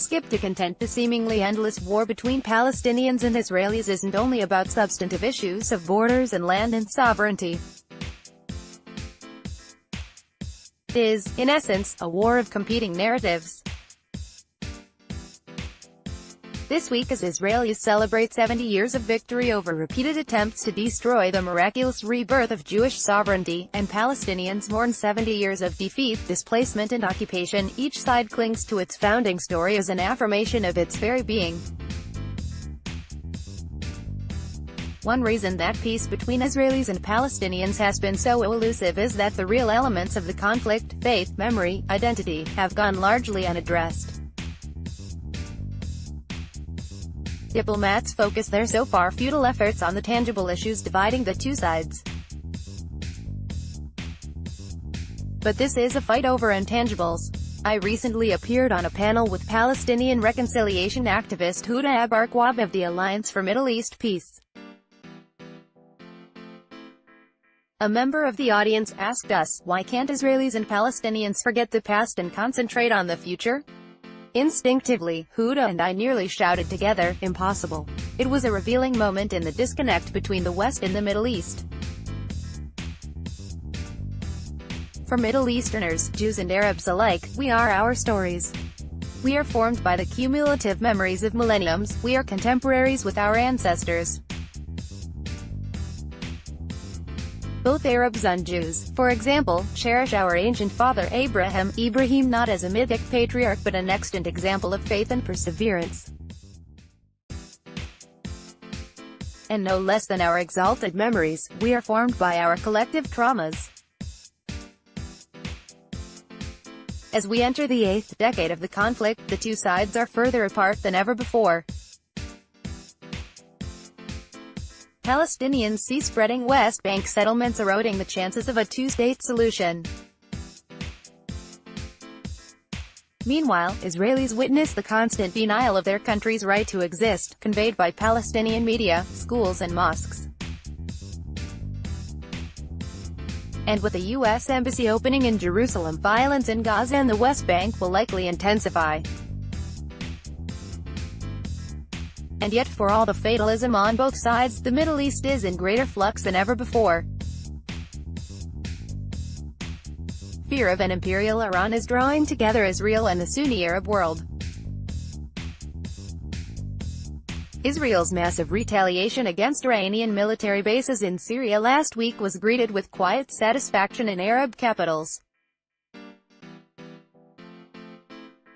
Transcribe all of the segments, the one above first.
skip to content. The seemingly endless war between Palestinians and Israelis isn't only about substantive issues of borders and land and sovereignty. It is, in essence, a war of competing narratives. This week, as Israelis celebrate 70 years of victory over repeated attempts to destroy the miraculous rebirth of Jewish sovereignty, and Palestinians mourn 70 years of defeat, displacement and occupation, each side clings to its founding story as an affirmation of its very being. One reason that peace between Israelis and Palestinians has been so elusive is that the real elements of the conflict, faith, memory, identity, have gone largely unaddressed. Diplomats focus their so far futile efforts on the tangible issues dividing the two sides. But this is a fight over intangibles. I recently appeared on a panel with Palestinian reconciliation activist Huda Abarkwab of the Alliance for Middle East Peace. A member of the audience asked us, why can't Israelis and Palestinians forget the past and concentrate on the future? Instinctively, Huda and I nearly shouted together, impossible. It was a revealing moment in the disconnect between the West and the Middle East. For Middle Easterners, Jews and Arabs alike, we are our stories. We are formed by the cumulative memories of millenniums, we are contemporaries with our ancestors. Both Arabs and Jews, for example, cherish our ancient father Ibrahim not as a mythic patriarch but an extant example of faith and perseverance. And no less than our exalted memories, we are formed by our collective traumas. As we enter the 8th decade of the conflict, the two sides are further apart than ever before. Palestinians see spreading West Bank settlements eroding the chances of a two-state solution. Meanwhile, Israelis witness the constant denial of their country's right to exist, conveyed by Palestinian media, schools and mosques. And with the U.S. Embassy opening in Jerusalem, violence in Gaza and the West Bank will likely intensify. And yet, for all the fatalism on both sides, the Middle East is in greater flux than ever before. Fear of an imperial Iran is drawing together Israel and the Sunni Arab world. Israel's massive retaliation against Iranian military bases in Syria last week was greeted with quiet satisfaction in Arab capitals.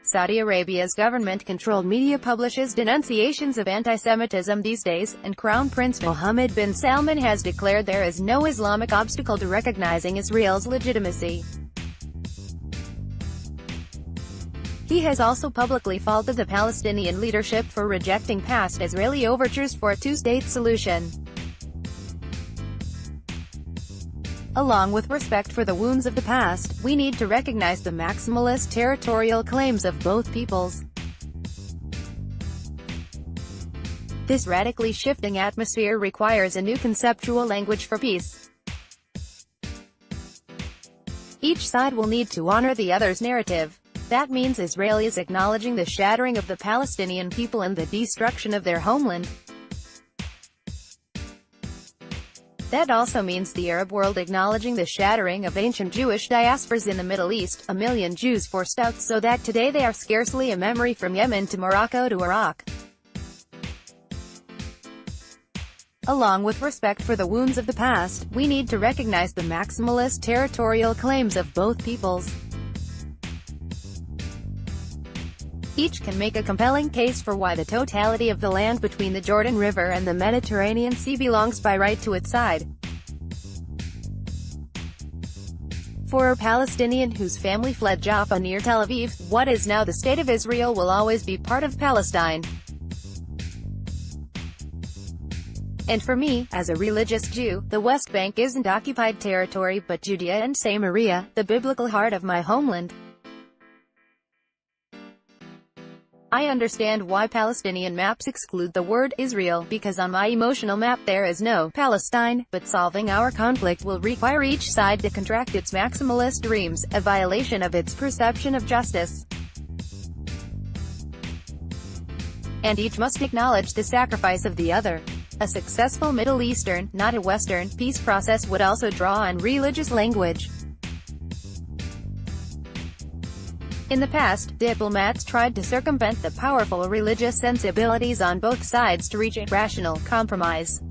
Saudi Arabia's government-controlled media publishes denunciations of anti-Semitism these days, and Crown Prince Mohammed bin Salman has declared there is no Islamic obstacle to recognizing Israel's legitimacy. He has also publicly faulted the Palestinian leadership for rejecting past Israeli overtures for a two-state solution. Along with respect for the wounds of the past, we need to recognize the maximalist territorial claims of both peoples. This radically shifting atmosphere requires a new conceptual language for peace. Each side will need to honor the other's narrative. That means Israelis acknowledging the shattering of the Palestinian people and the destruction of their homeland. That also means the Arab world acknowledging the shattering of ancient Jewish diasporas in the Middle East, 1 million Jews forced out so that today they are scarcely a memory from Yemen to Morocco to Iraq. Along with respect for the wounds of the past, we need to recognize the maximalist territorial claims of both peoples. Each can make a compelling case for why the totality of the land between the Jordan River and the Mediterranean Sea belongs by right to its side. For a Palestinian whose family fled Jaffa near Tel Aviv, what is now the State of Israel will always be part of Palestine. And for me, as a religious Jew, the West Bank isn't occupied territory but Judea and Samaria, the biblical heart of my homeland. I understand why Palestinian maps exclude the word Israel, because on my emotional map there is no Palestine, but solving our conflict will require each side to contract its maximalist dreams, a violation of its perception of justice. and each must acknowledge the sacrifice of the other. A successful Middle Eastern, not a Western, peace process would also draw on religious language. In the past, diplomats tried to circumvent the powerful religious sensibilities on both sides to reach a rational compromise.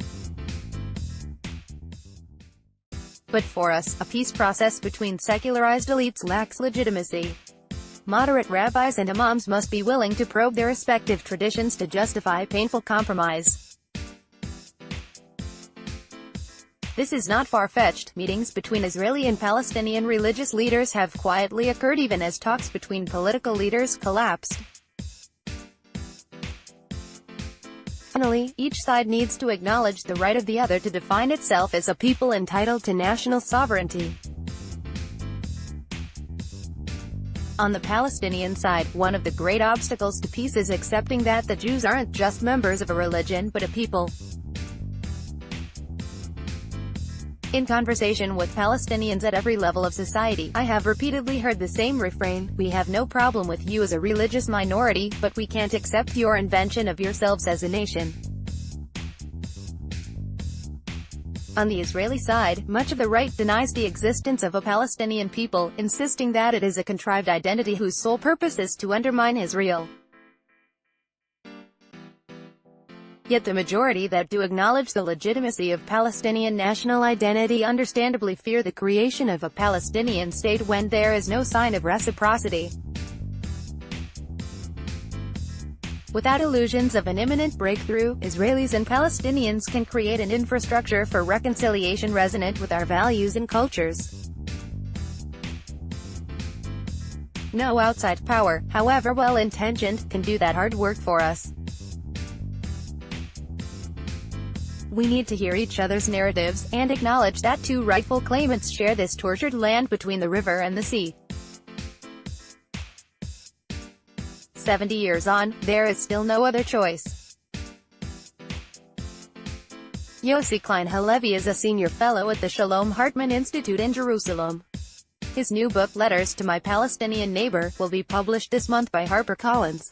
But for us, a peace process between secularized elites lacks legitimacy. Moderate rabbis and imams must be willing to probe their respective traditions to justify painful compromise. This is not far-fetched. Meetings between Israeli and Palestinian religious leaders have quietly occurred even as talks between political leaders collapsed. Finally, each side needs to acknowledge the right of the other to define itself as a people entitled to national sovereignty. On the Palestinian side, one of the great obstacles to peace is accepting that the Jews aren't just members of a religion but a people. In conversation with Palestinians at every level of society, I have repeatedly heard the same refrain: we have no problem with you as a religious minority, but we can't accept your invention of yourselves as a nation. On the Israeli side, much of the right denies the existence of a Palestinian people, insisting that it is a contrived identity whose sole purpose is to undermine Israel. Yet the majority that do acknowledge the legitimacy of Palestinian national identity understandably fear the creation of a Palestinian state when there is no sign of reciprocity. Without illusions of an imminent breakthrough, Israelis and Palestinians can create an infrastructure for reconciliation resonant with our values and cultures. No outside power, however well-intentioned, can do that hard work for us. We need to hear each other's narratives, and acknowledge that two rightful claimants share this tortured land between the river and the sea. 70 years on, there is still no other choice. Yossi Klein Halevi is a senior fellow at the Shalom Hartman Institute in Jerusalem. His new book, Letters to My Palestinian Neighbor, will be published this month by HarperCollins.